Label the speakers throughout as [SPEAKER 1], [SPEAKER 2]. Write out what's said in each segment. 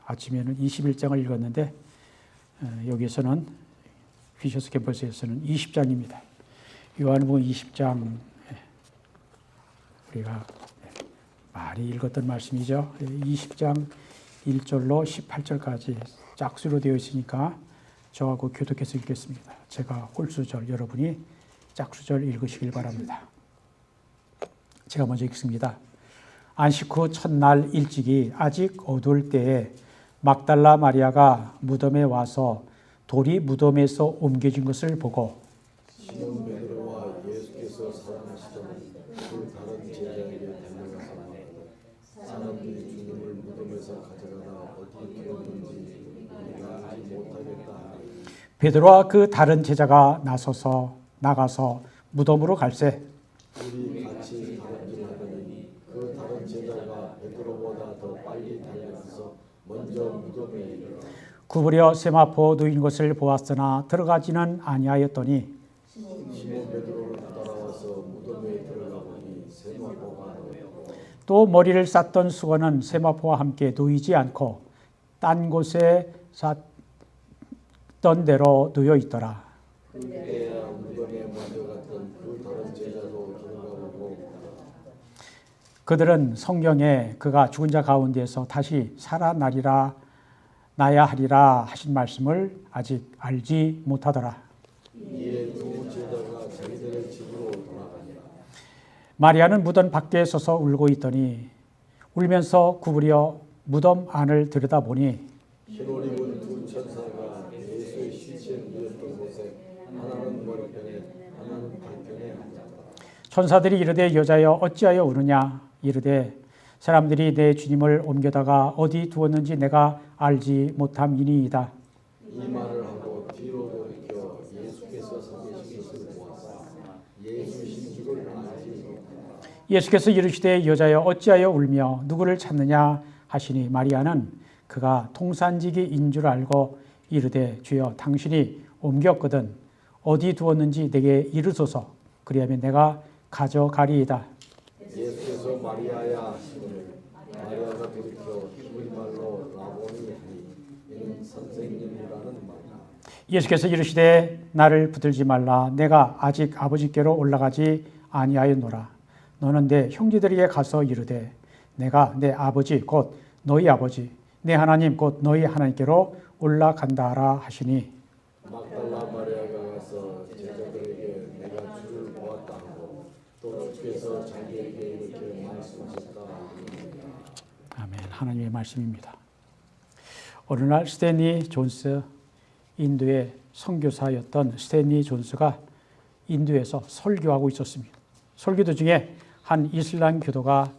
[SPEAKER 1] 아침에는 21장을 읽었는데 여기서는 피셔스 캠퍼스에서는 20장입니다. 요한복음 20장 우리가 많이 읽었던 말씀이죠. 20장 1절로 18절까지 짝수로 되어 있으니까 저하고 교독해서 읽겠습니다. 제가 홀수절, 여러분이 짝수절 읽으시길 바랍니다. 제가 먼저 읽습니다. 안식 후 첫날 일찍이 아직 어두울 때에 막달라 마리아가 무덤에 와서 돌이 무덤에서 옮겨진 것을 보고
[SPEAKER 2] 시몬 베드로와 예수께서 사랑하시던 그 다른 제자에게 달려가서 말하되 사람들이 주님을 무덤에서 가져가다 어디 두었는지 우리가 알지 못하겠다 하니
[SPEAKER 1] 베드로와 그 다른 제자가 나가서 무덤으로 갈새
[SPEAKER 2] 우리 같이 가름질하더니 그 다른 제자가 베드로보다 더 빨리 달려가서 먼저 무덤에 이르러
[SPEAKER 1] 구부려 세마포 놓인 것을 보았으나 들어가지는 아니하였더니
[SPEAKER 2] 시몬 베드로를 따라와서 무덤에 들어가 보니 세마포가 놓였고
[SPEAKER 1] 또 머리를 쌌던 수건은 세마포와 함께 놓이지 않고 딴 곳에 쌌던 대로 놓여 있더라.
[SPEAKER 2] 그때야 무덤에 먼저 갔던 그 다른 제자도 들어가보고
[SPEAKER 1] 그들은 성경에 그가 죽은 자 가운데서 다시 살아나야 하리라 하신 말씀을 아직 알지 못하더라.
[SPEAKER 2] 이에 두 제자가 자기들의 집으로 돌아가니라.
[SPEAKER 1] 마리아는 무덤 밖에 서서 울고 있더니 울면서 구부려 무덤 안을 들여다보니
[SPEAKER 2] 흰옷 입은 두 천사가 예수의 시체에 누웠던 곳에 하나는 머리편에 하나는 발편에 앉았다.
[SPEAKER 1] 천사들이 이르되 여자여 어찌하여 우느냐 이르되 사람들이 내 주님을 옮겨다가 어디 두었는지 내가 알지 못함이니이다.
[SPEAKER 2] 이 말을 하고 뒤로 돌이켜 예수께서 서 계신 것을 보았다. 예수이신 줄을 알지 못한다.
[SPEAKER 1] 예수께서 이르시되 여자여 어찌하여 울며 누구를 찾느냐 하시니 마리아는 그가 통산지기인 줄 알고 이르되 주여 당신이 옮겼거든 어디 두었는지 내게 이르소서 그리하면 내가 가져가리이다.
[SPEAKER 2] 예수께서 마리아야 하시거늘 마리아가 돌이켜 히브리말로 라보니 하니 이는 선생님이라는 말이다.
[SPEAKER 1] 예수께서 이르시되 나를 붙들지 말라 내가 아직 아버지께로 올라가지 아니하였노라. 너는 내 형제들에게 가서 이르되 내가 내 아버지 곧 너희 아버지 내 하나님 곧 너희 하나님께로 올라간다라 하시니
[SPEAKER 2] 막달라 마리아가 가서 제자들에게 내가 주를 보았다 하고 또 주께서 자기에게 이렇게 말씀하셨다 하니라.
[SPEAKER 1] 아멘. 하나님의 말씀입니다. 어느 날 스탠리 존스 인도의 선교사였던 스탠리 존스가 인도에서 설교하고 있었습니다. 설교 도중에 한 이슬람 교도가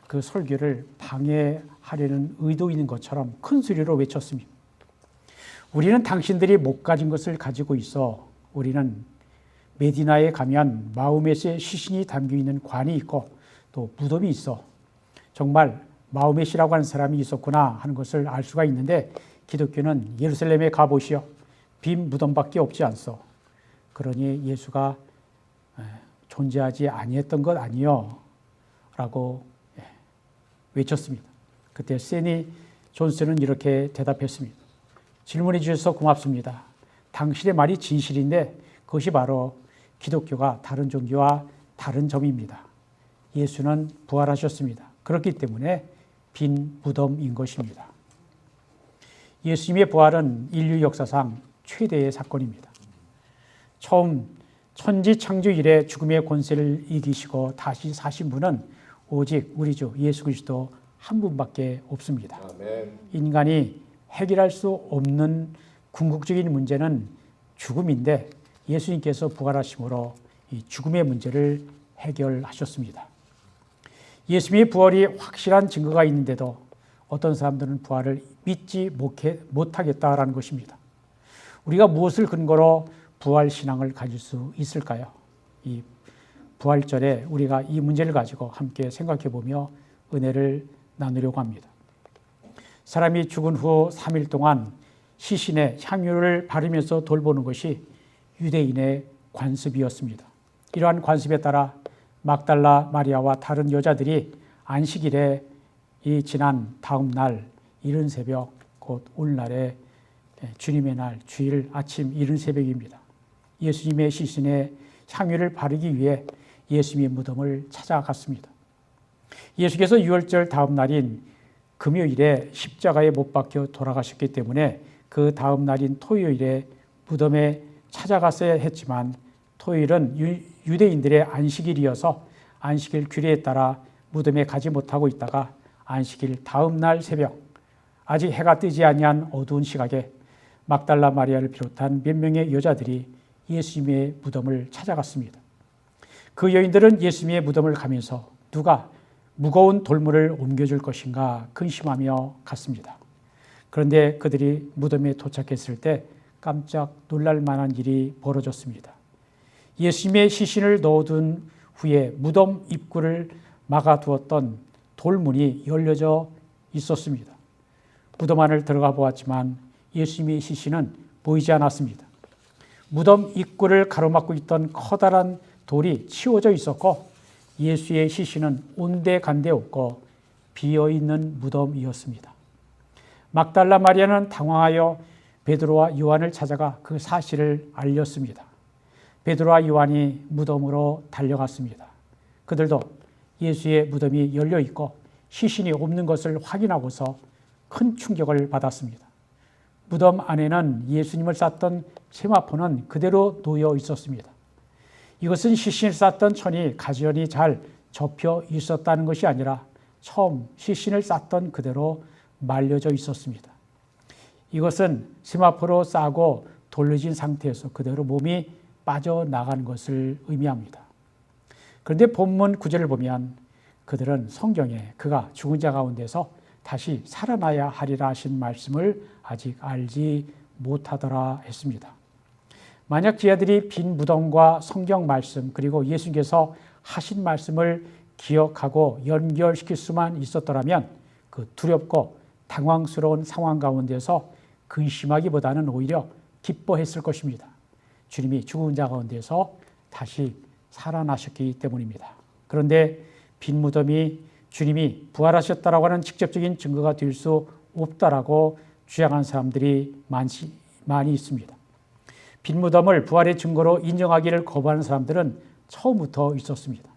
[SPEAKER 1] 그 설교를 방해하려는 의도 있는 것처럼 큰 소리로 외쳤습니다. 우리는 당신들이 못 가진 것을 가지고 있어. 우리는 메디나에 가면 마호메트의 시신이 담겨있는 관이 있고 또 무덤이 있어. 정말 마호메트라고 하는 사람이 있었구나 하는 것을 알 수가 있는데 기독교는 예루살렘에 가보시오. 빈 무덤밖에 없지 않소. 그러니 예수가 존재하지 아니했던 것 아니요 라고 외쳤습니다. 그때 세니 존스는 이렇게 대답했습니다. 질문해 주셔서 고맙습니다. 당신의 말이 진실인데 그것이 바로 기독교가 다른 종교와 다른 점입니다. 예수는 부활하셨습니다. 그렇기 때문에 빈 무덤인 것입니다. 예수님의 부활은 인류 역사상 최대의 사건입니다. 처음 천지 창조 이래 죽음의 권세를 이기시고 다시 사신 분은 오직 우리 주 예수 그리스도 한 분밖에 없습니다.
[SPEAKER 2] 아멘.
[SPEAKER 1] 인간이 해결할 수 없는 궁극적인 문제는 죽음인데 예수님께서 부활하심으로 이 죽음의 문제를 해결하셨습니다. 예수님의 부활이 확실한 증거가 있는데도 어떤 사람들은 부활을 믿지 못하겠다라는 것입니다. 우리가 무엇을 근거로 부활 신앙을 가질 수 있을까요? 이 부활절에 우리가 이 문제를 가지고 함께 생각해 보며 은혜를 나누려고 합니다. 사람이 죽은 후 3일 동안 시신에 향유를 바르면서 돌보는 것이 유대인의 관습이었습니다. 이러한 관습에 따라 막달라 마리아와 다른 여자들이 안식일에 이 지난 다음 날 이른 새벽, 곧 오늘날의 주님의 날 주일 아침 이른 새벽입니다. 예수님의 시신에 향유를 바르기 위해 예수님의 무덤을 찾아갔습니다. 예수께서 유월절 다음 날인 금요일에 십자가에 못 박혀 돌아가셨기 때문에 그 다음 날인 토요일에 무덤에 찾아갔어야 했지만 토요일은 유대인들의 안식일이어서 안식일 규례에 따라 무덤에 가지 못하고 있다가 안식일 다음 날 새벽, 아직 해가 뜨지 아니한 어두운 시각에 막달라 마리아를 비롯한 몇 명의 여자들이 예수님의 무덤을 찾아갔습니다. 그 여인들은 예수님의 무덤을 가면서 누가 무거운 돌물을 옮겨줄 것인가 근심하며 갔습니다. 그런데 그들이 무덤에 도착했을 때 깜짝 놀랄 만한 일이 벌어졌습니다. 예수님의 시신을 넣어둔 후에 무덤 입구를 막아두었던 돌문이 열려져 있었습니다. 무덤 안을 들어가 보았지만 예수님의 시신은 보이지 않았습니다. 무덤 입구를 가로막고 있던 커다란 돌이 치워져 있었고 예수의 시신은 온데간데 없고 비어있는 무덤이었습니다. 막달라 마리아는 당황하여 베드로와 요한을 찾아가 그 사실을 알렸습니다. 베드로와 요한이 무덤으로 달려갔습니다. 그들도 예수의 무덤이 열려 있고 시신이 없는 것을 확인하고서 큰 충격을 받았습니다. 무덤 안에는 예수님을 쌌던 세마포는 그대로 놓여 있었습니다. 이것은 시신을 쌌던 천이 가지런히 잘 접혀 있었다는 것이 아니라 처음 시신을 쌌던 그대로 말려져 있었습니다. 이것은 세마포로 싸고 돌려진 상태에서 그대로 몸이 빠져나간 것을 의미합니다. 그런데 본문 9절을 보면 그들은 성경에 그가 죽은 자 가운데서 다시 살아나야 하리라 하신 말씀을 아직 알지 못하더라 했습니다. 만약 제자들이 빈 무덤과 성경 말씀 그리고 예수님께서 하신 말씀을 기억하고 연결시킬 수만 있었더라면 그 두렵고 당황스러운 상황 가운데서 근심하기보다는 오히려 기뻐했을 것입니다. 주님이 죽은 자 가운데서 다시 살아나셨기 때문입니다. 그런데 빈 무덤이 주님이 부활하셨다라고 하는 직접적인 증거가 될 수 없다라고 주장한 사람들이 많이 있습니다. 빈 무덤을 부활의 증거로 인정하기를 거부하는 사람들은 처음부터 있었습니다.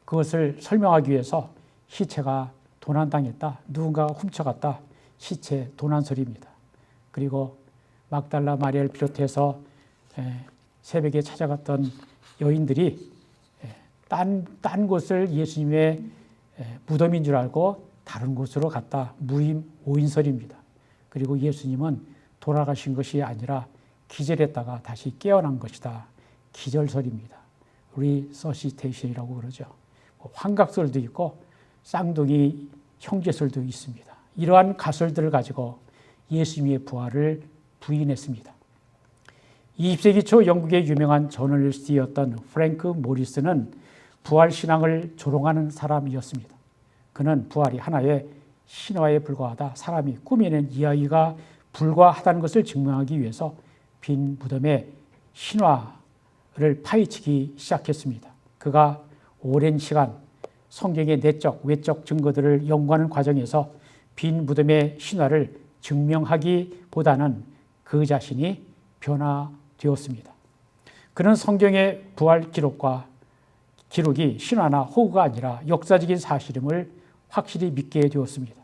[SPEAKER 1] 그것을 설명하기 위해서 시체가 도난당했다, 누군가가 훔쳐갔다, 시체 도난설입니다. 그리고 막달라 마리아를 비롯해서 새벽에 찾아갔던 여인들이 딴 곳을 예수님의 무덤인 줄 알고 다른 곳으로 갔다, 무임 오인설입니다. 그리고 예수님은 돌아가신 것이 아니라 기절했다가 다시 깨어난 것이다, 기절설입니다. 리서시테이션이라고 그러죠. 환각설도 있고 쌍둥이 형제설도 있습니다. 이러한 가설들을 가지고 예수님의 부활을 부인했습니다. 20세기 초 영국의 유명한 저널리스트였던 프랭크 모리스는 부활신앙을 조롱하는 사람이었습니다. 그는 부활이 하나의 신화에 불과하다, 사람이 꾸며낸 이야기가 불과하다는 것을 증명하기 위해서 빈 무덤의 신화를 파헤치기 시작했습니다. 그가 오랜 시간 성경의 내적, 외적 증거들을 연구하는 과정에서 빈 무덤의 신화를 증명하기보다는 그 자신이 변화되었습니다. 그는 성경의 부활 기록이 신화나 호구가 아니라 역사적인 사실임을 확실히 믿게 되었습니다.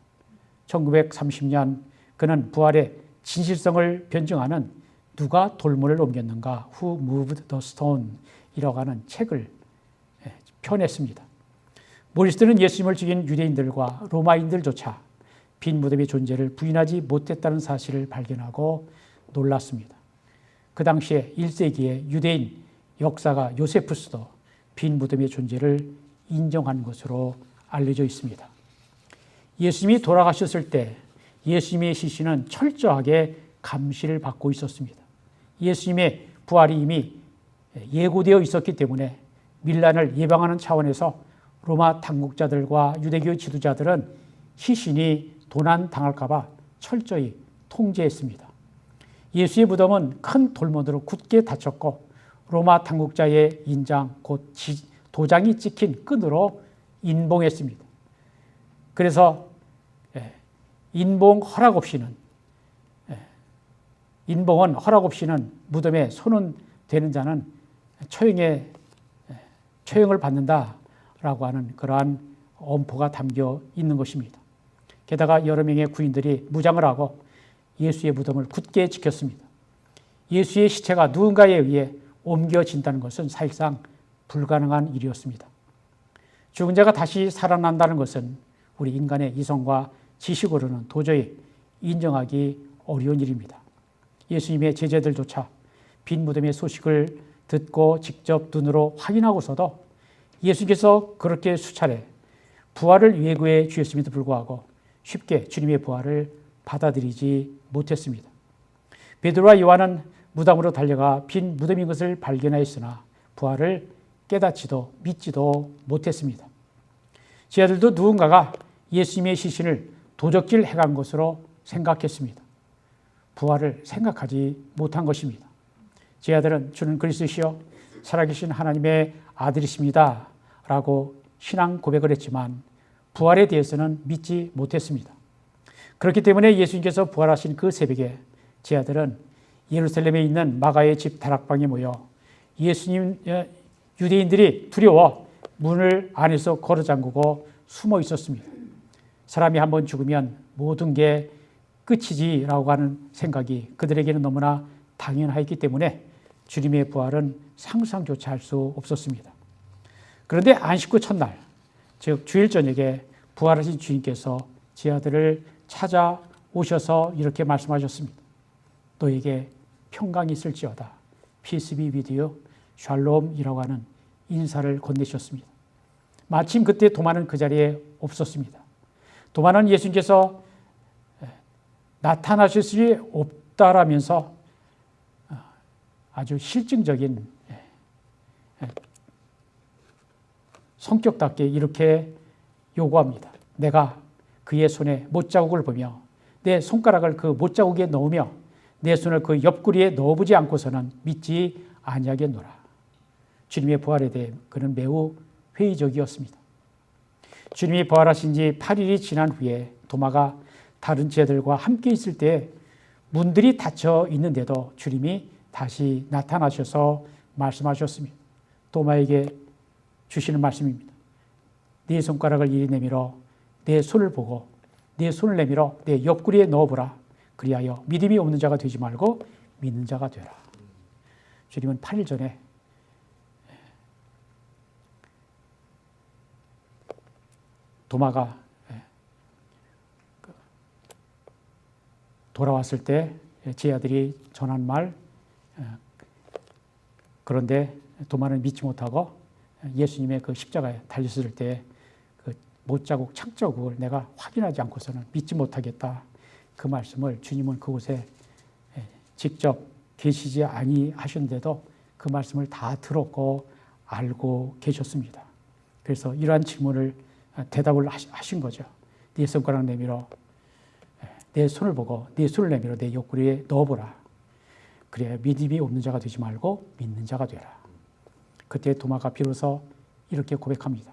[SPEAKER 1] 1930년 그는 부활의 진실성을 변증하는 누가 돌문을 옮겼는가, Who Moved the Stone 이라고 하는 책을 펴냈습니다. 모리스는 예수님을 죽인 유대인들과 로마인들조차 빈 무덤의 존재를 부인하지 못했다는 사실을 발견하고 놀랐습니다. 그 당시에 1세기의 유대인 역사가 요세푸스도 빈 무덤의 존재를 인정한 것으로 알려져 있습니다. 예수님이 돌아가셨을 때 예수님의 시신은 철저하게 감시를 받고 있었습니다. 예수님의 부활이 이미 예고되어 있었기 때문에 밀란을 예방하는 차원에서 로마 당국자들과 유대교 지도자들은 시신이 도난당할까 봐 철저히 통제했습니다. 예수의 무덤은 큰 돌문으로 굳게 닫혔고 로마 당국자의 인장, 곧 도장이 찍힌 끈으로 인봉했습니다. 그래서 인봉은 허락 없이는 무덤에 손은 대는 자는 처형을 받는다라고 하는 그러한 엄포가 담겨 있는 것입니다. 게다가 여러 명의 구인들이 무장을 하고 예수의 무덤을 굳게 지켰습니다. 예수의 시체가 누군가에 의해 옮겨진다는 것은 사실상 불가능한 일이었습니다. 죽은 자가 다시 살아난다는 것은 우리 인간의 이성과 지식으로는 도저히 인정하기 어려운 일입니다. 예수님의 제자들조차 빈 무덤의 소식을 듣고 직접 눈으로 확인하고서도 예수께서 그렇게 수차례 부활을 예고해 주셨음에도 불구하고 쉽게 주님의 부활을 받아들이지 못했습니다. 베드로와 요한은 무덤으로 달려가 빈 무덤인 것을 발견하였으나 부활을 깨닫지도 믿지도 못했습니다. 제자들도 누군가가 예수님의 시신을 도적질 해간 것으로 생각했습니다. 부활을 생각하지 못한 것입니다. 제자들은 주는 그리스도시요 살아계신 하나님의 아들이십니다 라고 신앙 고백을 했지만 부활에 대해서는 믿지 못했습니다. 그렇기 때문에 예수님께서 부활하신 그 새벽에 제자들은 예루살렘에 있는 마가의 집 다락방에 모여 유대인들이 두려워 문을 안에서 걸어 잠그고 숨어 있었습니다. 사람이 한번 죽으면 모든 게 끝이지라고 하는 생각이 그들에게는 너무나 당연하였기 때문에 주님의 부활은 상상조차 할 수 없었습니다. 그런데 안식 후 첫날, 즉 주일 저녁에 부활하신 주님께서 제자들을 찾아오셔서 이렇게 말씀하셨습니다. 너에게 평강이 있을지어다. Peace be with you. 샬롬이라고 하는 인사를 건네셨습니다. 마침 그때 도마는 그 자리에 없었습니다. 도마는 예수님께서 나타나실 수 없다라면서 아주 실증적인 성격답게 이렇게 요구합니다. 내가 그의 손에 못자국을 보며 내 손가락을 그 못자국에 넣으며 내 손을 그 옆구리에 넣어보지 않고서는 믿지 아니하겠노라. 주님의 부활에 대해 그는 매우 회의적이었습니다. 주님이 부활하신 지 8일이 지난 후에 도마가 다른 제자들과 함께 있을 때 문들이 닫혀 있는데도 주님이 다시 나타나셔서 말씀하셨습니다. 도마에게 주시는 말씀입니다. 네 손가락을 이리 내밀어 내 손을 보고 내 손을 내밀어 내 옆구리에 넣어보라. 그리하여 믿음이 없는 자가 되지 말고 믿는 자가 되라. 주님은 8일 전에 도마가 돌아왔을 때 제자들이 전한 말, 그런데 도마는 믿지 못하고 예수님의 그 십자가에 달렸을 때 그 못자국, 착자국을 내가 확인하지 않고서는 믿지 못하겠다. 그 말씀을 주님은 그곳에 직접 계시지 아니하셨는데도 그 말씀을 다 들었고 알고 계셨습니다. 그래서 이러한 질문을 대답을 하신 거죠. 네 손가락 내밀어 내 손을 보고 네 손을 내밀어 내 옆구리에 넣어보라. 그래야 믿음이 없는 자가 되지 말고 믿는 자가 되라. 그때 도마가 비로소 이렇게 고백합니다.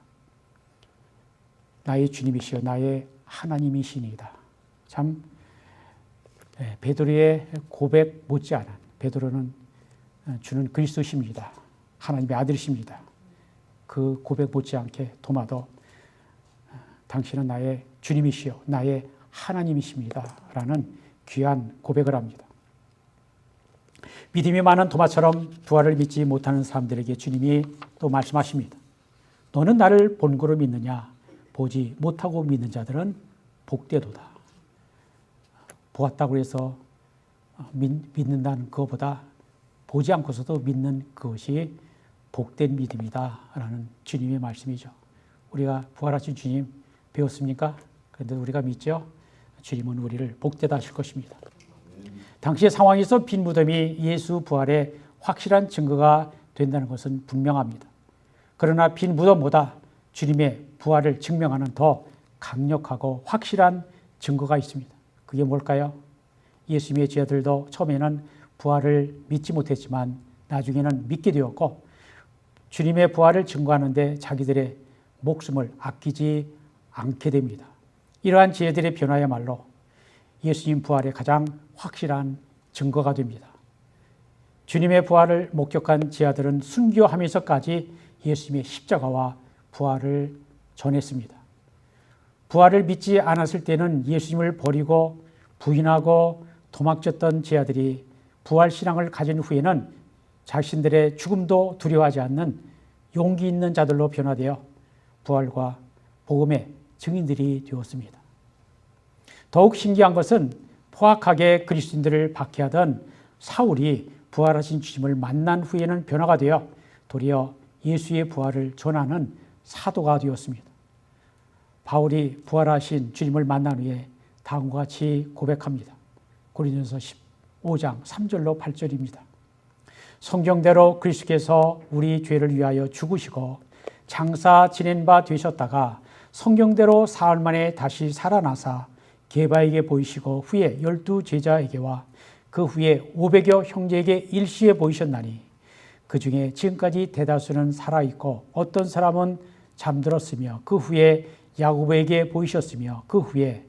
[SPEAKER 1] 나의 주님이시여 나의 하나님이시니이다. 참 베드로의 고백 못지않은, 베드로는 주는 그리스도십니다. 하나님의 아들이십니다. 그 고백 못지않게 도마도 당신은 나의 주님이시여 나의 하나님이십니다. 라는 귀한 고백을 합니다. 믿음이 많은 도마처럼 부활을 믿지 못하는 사람들에게 주님이 또 말씀하십니다. 너는 나를 본고로 믿느냐? 보지 못하고 믿는 자들은 복되도다. 보았다고 해서 믿는다는 것보다 보지 않고서도 믿는 그것이 복된 믿음이다 라는 주님의 말씀이죠. 우리가 부활하신 주님 배웠습니까? 그런데 우리가 믿죠? 주님은 우리를 복되다 하실 것입니다. 당시의 상황에서 빈 무덤이 예수 부활의 확실한 증거가 된다는 것은 분명합니다. 그러나 빈 무덤보다 주님의 부활을 증명하는 더 강력하고 확실한 증거가 있습니다. 그게 뭘까요? 예수님의 제자들도 처음에는 부활을 믿지 못했지만 나중에는 믿게 되었고 주님의 부활을 증거하는데 자기들의 목숨을 아끼지 않게 됩니다. 이러한 지혜들의 변화야말로 예수님 부활의 가장 확실한 증거가 됩니다. 주님의 부활을 목격한 지하들은 순교하면서까지 예수님의 십자가와 부활을 전했습니다. 부활을 믿지 않았을 때는 예수님을 버리고 부인하고 도망쳤던 지하들이 부활신앙을 가진 후에는 자신들의 죽음도 두려워하지 않는 용기 있는 자들로 변화되어 부활과 복음의 증인들이 되었습니다. 더욱 신기한 것은 포악하게 그리스도인들을 박해하던 사울이 부활하신 주님을 만난 후에는 변화가 되어 도리어 예수의 부활을 전하는 사도가 되었습니다. 바울이 부활하신 주님을 만난 후에 다음과 같이 고백합니다. 고린도전서 15장 3절로 8절입니다. 성경대로 그리스도께서 우리 죄를 위하여 죽으시고 장사 지낸 바 되셨다가 성경대로 사흘 만에 다시 살아나사 게바에게 보이시고 후에 12 제자에게와 그 후에 500여 형제에게 일시에 보이셨나니 그 중에 지금까지 대다수는 살아있고 어떤 사람은 잠들었으며 그 후에 야고보에게 보이셨으며 그 후에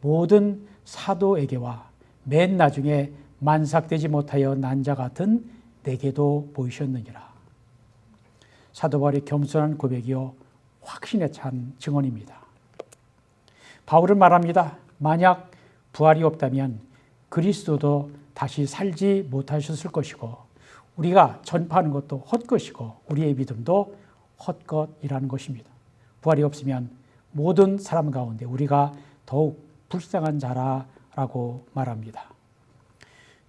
[SPEAKER 1] 모든 사도에게와 맨 나중에 만삭되지 못하여 난 자 같은 내게도 보이셨느니라. 사도 바울의 겸손한 고백이요 확신에 찬 증언입니다. 바울은 말합니다. 만약 부활이 없다면 그리스도도 다시 살지 못하셨을 것이고 우리가 전파하는 것도 헛것이고 우리의 믿음도 헛것이라는 것입니다. 부활이 없으면 모든 사람 가운데 우리가 더욱 불쌍한 자라고 말합니다.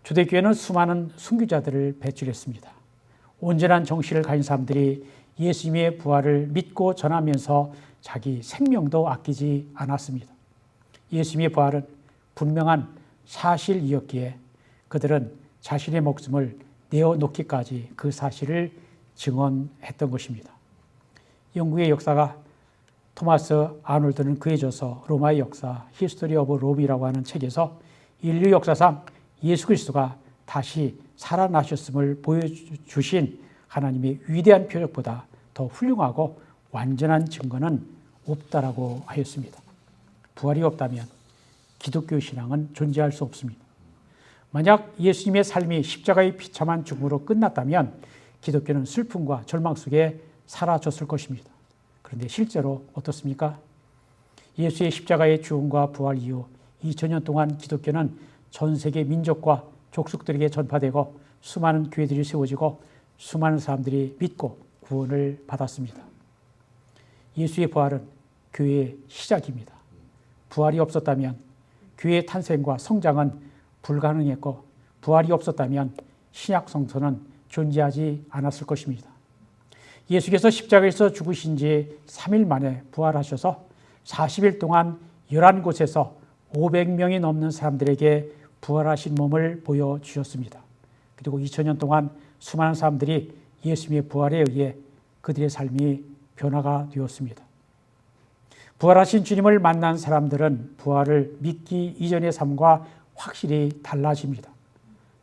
[SPEAKER 1] 초대교회는 수많은 순교자들을 배출했습니다. 온전한 정신을 가진 사람들이 예수님의 부활을 믿고 전하면서 자기 생명도 아끼지 않았습니다. 예수님의 부활은 분명한 사실이었기에 그들은 자신의 목숨을 내어놓기까지 그 사실을 증언했던 것입니다. 영국의 역사가 토마스 아놀드는 그에 져서 로마의 역사 히스토리 오브 롬이라고 하는 책에서 인류 역사상 예수 그리스도가 다시 살아나셨음을 보여주신 하나님의 위대한 표적보다 더 훌륭하고 완전한 증거는 없다라고 하였습니다. 부활이 없다면 기독교 신앙은 존재할 수 없습니다. 만약 예수님의 삶이 십자가의 비참한 죽음으로 끝났다면 기독교는 슬픔과 절망 속에 사라졌을 것입니다. 그런데 실제로 어떻습니까? 예수의 십자가의 죽음과 부활 이후 2000년 동안 기독교는 전 세계 민족과 족속들에게 전파되고 수많은 교회들이 세워지고 수많은 사람들이 믿고 구원을 받았습니다. 예수의 부활은 교회의 시작입니다. 부활이 없었다면 교회의 탄생과 성장은 불가능했고 부활이 없었다면 신약 성서는 존재하지 않았을 것입니다. 예수께서 십자가에서 죽으신 지 3일 만에 부활하셔서 40일 동안 11곳에서 500명이 넘는 사람들에게 부활하신 몸을 보여주셨습니다. 그리고 2000년 동안 수많은 사람들이 예수님의 부활에 의해 그들의 삶이 변화가 되었습니다. 부활하신 주님을 만난 사람들은 부활을 믿기 이전의 삶과 확실히 달라집니다.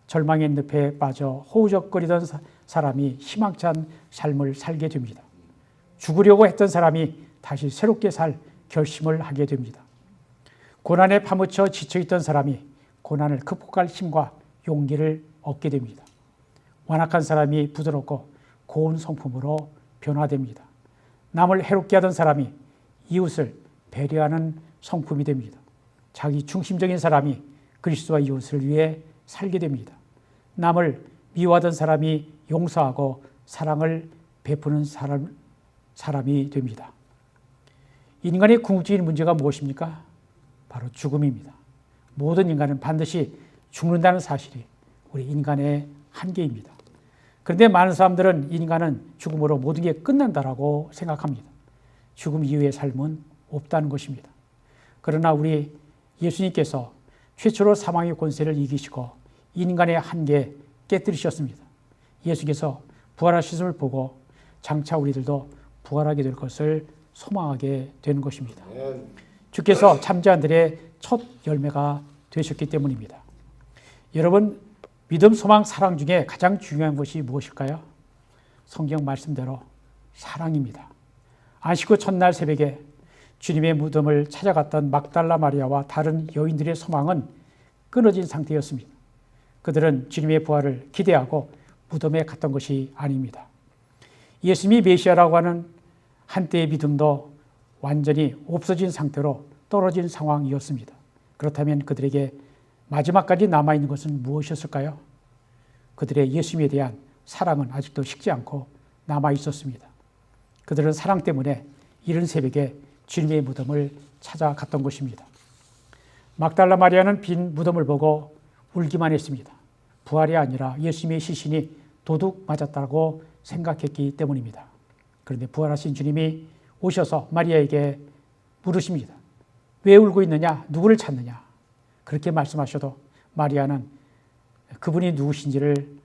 [SPEAKER 1] 절망의 늪에 빠져 허우적거리던 사람이 희망찬 삶을 살게 됩니다. 죽으려고 했던 사람이 다시 새롭게 살 결심을 하게 됩니다. 고난에 파묻혀 지쳐있던 사람이 고난을 극복할 힘과 용기를 얻게 됩니다. 완악한 사람이 부드럽고 고운 성품으로 변화됩니다. 남을 해롭게 하던 사람이 이웃을 배려하는 성품이 됩니다. 자기 중심적인 사람이 그리스도와 이웃을 위해 살게 됩니다. 남을 미워하던 사람이 용서하고 사랑을 베푸는 사람이 됩니다. 인간의 궁극적인 문제가 무엇입니까? 바로 죽음입니다. 모든 인간은 반드시 죽는다는 사실이 우리 인간의 한계입니다. 그런데 많은 사람들은 인간은 죽음으로 모든 게 끝난다라고 생각합니다. 죽음 이후의 삶은 없다는 것입니다. 그러나 우리 예수님께서 최초로 사망의 권세를 이기시고 인간의 한계 깨뜨리셨습니다. 예수께서 부활하셨음을 보고 장차 우리들도 부활하게 될 것을 소망하게 되는 것입니다. 주께서 잠자한들의 첫 열매가 되셨기 때문입니다. 여러분, 믿음, 소망, 사랑 중에 가장 중요한 것이 무엇일까요? 성경 말씀대로 사랑입니다. 안식 후 첫날 새벽에 주님의 무덤을 찾아갔던 막달라 마리아와 다른 여인들의 소망은 끊어진 상태였습니다. 그들은 주님의 부활을 기대하고 무덤에 갔던 것이 아닙니다. 예수님이 메시아라고 하는 한때의 믿음도 완전히 없어진 상태로 떨어진 상황이었습니다. 그렇다면 그들에게 마지막까지 남아있는 것은 무엇이었을까요? 그들의 예수님에 대한 사랑은 아직도 식지 않고 남아있었습니다. 그들은 사랑 때문에 이른 새벽에 주님의 무덤을 찾아갔던 것입니다. 막달라 마리아는 빈 무덤을 보고 울기만 했습니다. 부활이 아니라 예수님의 시신이 도둑 맞았다고 생각했기 때문입니다. 그런데 부활하신 주님이 오셔서 마리아에게 물으십니다. 왜 울고 있느냐? 누구를 찾느냐? 그렇게 말씀하셔도 마리아는 그분이 누구신지를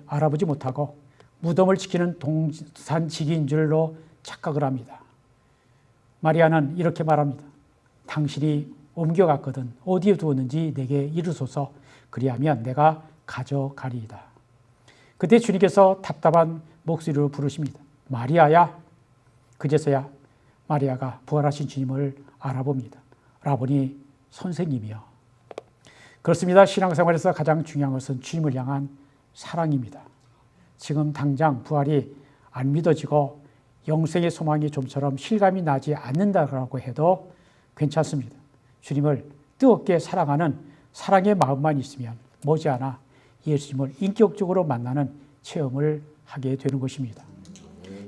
[SPEAKER 1] 알아보지 못하고 무덤을 지키는 동산지기인 줄로 착각을 합니다. 마리아는 이렇게 말합니다. 당신이 옮겨갔거든 어디에 두었는지 내게 이르소서. 그리하면 내가 가져가리이다. 그때 주님께서 답답한 목소리로 부르십니다. 마리아야. 그제서야 마리아가 부활하신 주님을 알아봅니다. 라보니 선생님이요. 그렇습니다. 신앙생활에서 가장 중요한 것은 주님을 향한 사랑입니다. 지금 당장 부활이 안 믿어지고 영생의 소망이 좀처럼 실감이 나지 않는다고 해도 괜찮습니다. 주님을 뜨겁게 사랑하는 사랑의 마음만 있으면 머지않아 예수님을 인격적으로 만나는 체험을 하게 되는 것입니다.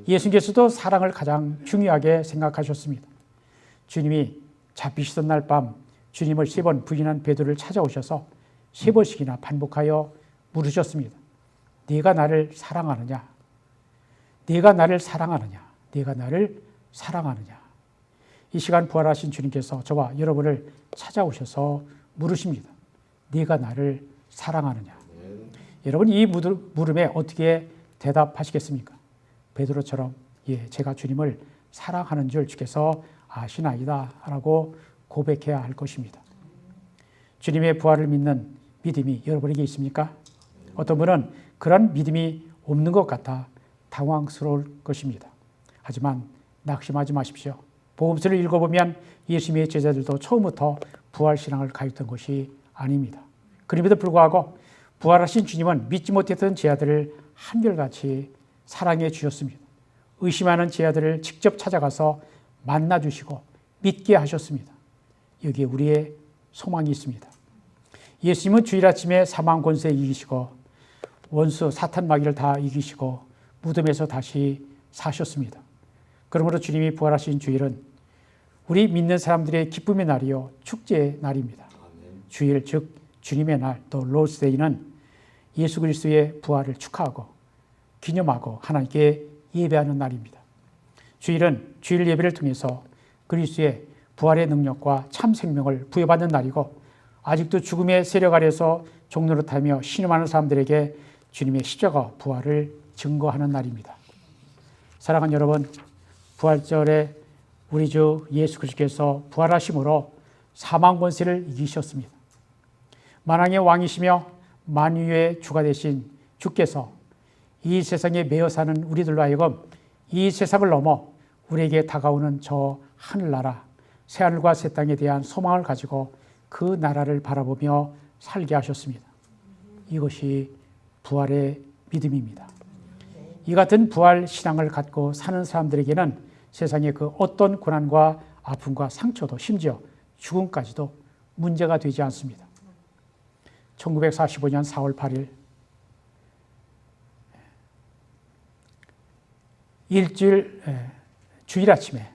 [SPEAKER 1] 예수님께서도 사랑을 가장 중요하게 생각하셨습니다. 주님이 잡히시던 날 밤 주님을 3번 부인한 베드로를 찾아오셔서 3번씩이나 반복하여 물으셨습니다. 네가 나를 사랑하느냐? 네가 나를 사랑하느냐? 네가 나를 사랑하느냐? 이 시간 부활하신 주님께서 저와 여러분을 찾아오셔서 물으십니다. 네가 나를 사랑하느냐? 여러분 이 물음에 어떻게 대답하시겠습니까? 베드로처럼 예, 제가 주님을 사랑하는 줄 주께서 아시나이다 라고 고백해야 할 것입니다. 주님의 부활을 믿는 믿음이 여러분에게 있습니까? 어떤 분은 그런 믿음이 없는 것 같아 당황스러울 것입니다. 하지만 낙심하지 마십시오. 복음서를 읽어보면 예수님의 제자들도 처음부터 부활신앙을 가졌던 것이 아닙니다. 그럼에도 불구하고 부활하신 주님은 믿지 못했던 제자들을 한결같이 사랑해 주셨습니다. 의심하는 제자들을 직접 찾아가서 만나주시고 믿게 하셨습니다. 여기에 우리의 소망이 있습니다. 예수님은 주일 아침에 사망 권세 이기시고 원수 사탄 마귀를 다 이기시고 무덤에서 다시 사셨습니다. 그러므로 주님이 부활하신 주일은 우리 믿는 사람들의 기쁨의 날이요 축제의 날입니다. 주일 즉 주님의 날 또 로스데이는 예수 그리스도의 부활을 축하하고 기념하고 하나님께 예배하는 날입니다. 주일은 주일 예배를 통해서 그리스도의 부활의 능력과 참 생명을 부여받는 날이고 아직도 죽음의 세력 아래서 종노릇하며 신음하는 사람들에게 주님의 십자가 부활을 증거하는 날입니다. 사랑하는 여러분, 부활절에 우리 주 예수 그리스도께서 부활하심으로 사망 권세를 이기셨습니다. 만왕의 왕이시며 만유의 주가 되신 주께서 이 세상에 매여 사는 우리들로 하여금 이 세상을 넘어 우리에게 다가오는 저 하늘나라, 새하늘과 새 땅에 대한 소망을 가지고 그 나라를 바라보며 살게 하셨습니다. 이것이 부활의 믿음입니다. 이 같은 부활 신앙을 갖고 사는 사람들에게는 세상의 그 어떤 고난과 아픔과 상처도 심지어 죽음까지도 문제가 되지 않습니다. 1945년 4월 8일 주일 아침에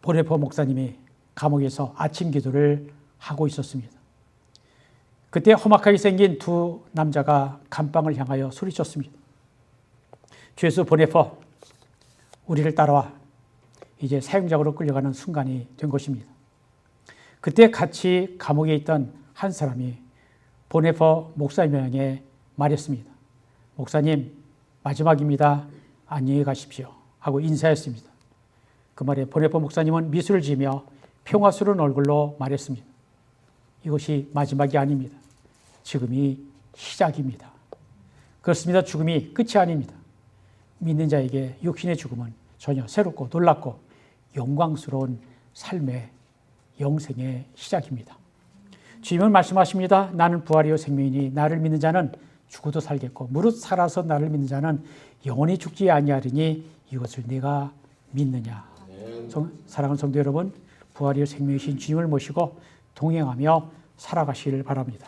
[SPEAKER 1] 보네포 목사님이 감옥에서 아침 기도를 하고 있었습니다. 그때 험악하게 생긴 두 남자가 감방을 향하여 소리쳤습니다. 죄수 보네포, 우리를 따라와. 이제 사형장으로 끌려가는 순간이 된 것입니다. 그때 같이 감옥에 있던 한 사람이 보네포 목사님에게 말했습니다. 목사님, 마지막입니다. 안녕히 가십시오. 하고 인사했습니다. 그 말에 보네포 목사님은 미소를 지으며 평화스러운 얼굴로 말했습니다. 이것이 마지막이 아닙니다. 지금이 시작입니다. 그렇습니다. 죽음이 끝이 아닙니다. 믿는 자에게 육신의 죽음은 전혀 새롭고 놀랍고 영광스러운 삶의 영생의 시작입니다. 주님은 말씀하십니다. 나는 부활이요 생명이니 나를 믿는 자는 죽어도 살겠고 무릇 살아서 나를 믿는 자는 영원히 죽지 아니하리니 이것을 내가 믿느냐. 사랑하는 성도 여러분, 부활이요 생명이신 주님을 모시고 동행하며 살아가시길 바랍니다.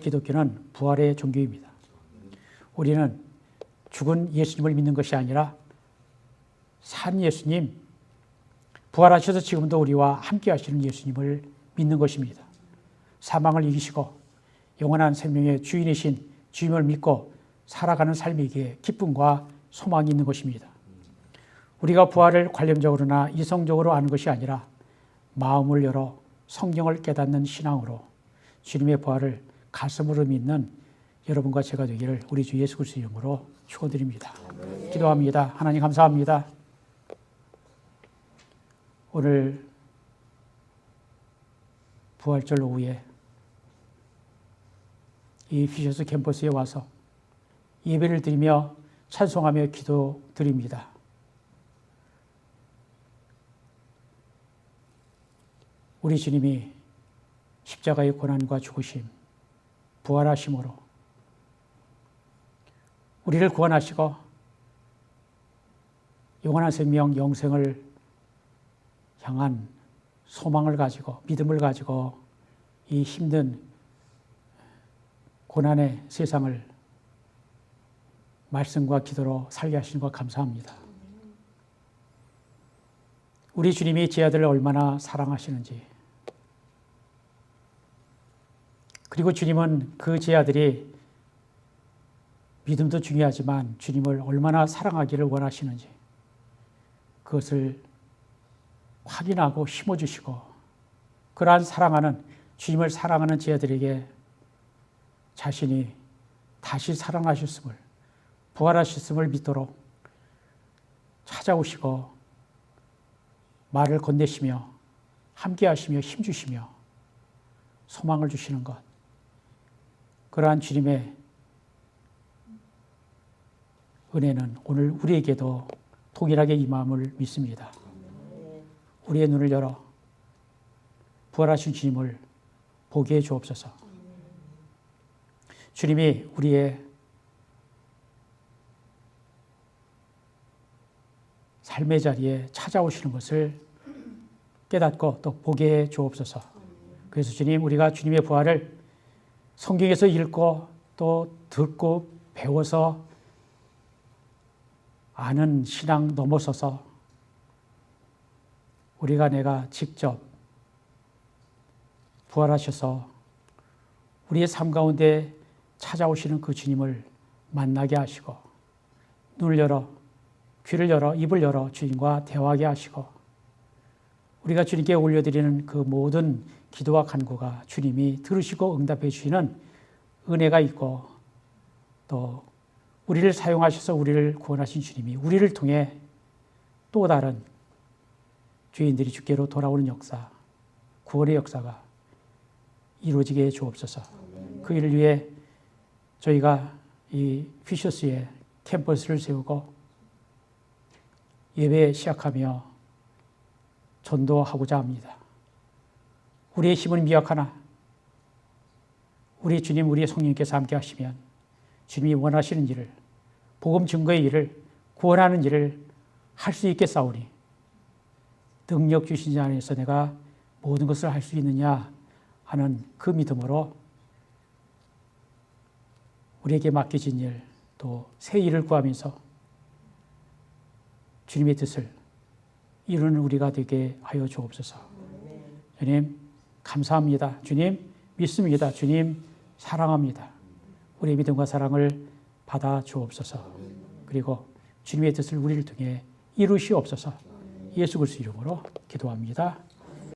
[SPEAKER 1] 기독교는 부활의 종교입니다. 우리는 죽은 예수님을 믿는 것이 아니라 산 예수님, 부활하셔서 지금도 우리와 함께 하시는 예수님을 믿는 것입니다. 사망을 이기시고 영원한 생명의 주인이신 주님을 믿고 살아가는 삶이기에 기쁨과 소망이 있는 것입니다. 우리가 부활을 관념적으로나 이성적으로 아는 것이 아니라 마음을 열어 성경을 깨닫는 신앙으로 주님의 부활을 가슴으로 믿는 여러분과 제가 되기를 우리 주 예수 그리스도의 이름으로 축원드립니다. 기도합니다. 하나님 감사합니다. 오늘 부활절 오후에 이 피셔스 캠퍼스에 와서 예배를 드리며 찬송하며 기도드립니다. 우리 주님이 십자가의 고난과 죽으심, 부활하심으로 우리를 구원하시고 영원한 생명, 영생을 향한 소망을 가지고 믿음을 가지고 이 힘든 고난의 세상을 말씀과 기도로 살게 하시는 것 감사합니다. 우리 주님이 제 아들을 얼마나 사랑하시는지, 그리고 주님은 그 제 아들이 믿음도 중요하지만 주님을 얼마나 사랑하기를 원하시는지 그것을 확인하고 심어주시고 그러한 사랑하는 주님을 사랑하는 제 아들에게 자신이 다시 사랑하셨음을, 부활하셨음을 믿도록 찾아오시고 말을 건네시며 함께 하시며 힘주시며 소망을 주시는 것, 그러한 주님의 은혜는 오늘 우리에게도 동일하게 임함을 믿습니다. 우리의 눈을 열어 부활하신 주님을 보게 해 주옵소서. 주님이 우리의 삶의 자리에 찾아오시는 것을 깨닫고 또 보게 해 주옵소서. 그래서 주님, 우리가 주님의 부활을 성경에서 읽고 또 듣고 배워서 아는 신앙 넘어서서 내가 직접 부활하셔서 우리의 삶 가운데 찾아오시는 그 주님을 만나게 하시고 눈을 열어, 귀를 열어, 입을 열어 주님과 대화하게 하시고 우리가 주님께 올려드리는 그 모든 기도와 간구가 주님이 들으시고 응답해 주시는 은혜가 있고 또 우리를 사용하셔서 우리를 구원하신 주님이 우리를 통해 또 다른 죄인들이 주께로 돌아오는 역사, 구원의 역사가 이루어지게 해 주옵소서. 그 일을 위해 저희가 이 피셔스에 캠퍼스를 세우고 예배 시작하며 전도하고자 합니다. 우리의 힘은 미약하나 우리 주님, 우리의 성령님께서 함께 하시면 주님이 원하시는 일을, 복음 증거의 일을, 구원하는 일을 할 수 있겠사오니 능력 주신 자 안에서 내가 모든 것을 할 수 있느냐 하는 그 믿음으로 우리에게 맡겨진 일, 또 새 일을 구하면서 주님의 뜻을 이루는 우리가 되게 하여 주옵소서. 주님 감사합니다. 주님 믿습니다. 주님 사랑합니다. 우리의 믿음과 사랑을 받아 주옵소서. 그리고 주님의 뜻을 우리를 통해 이루시옵소서. 예수 그리스도 이름으로 기도합니다.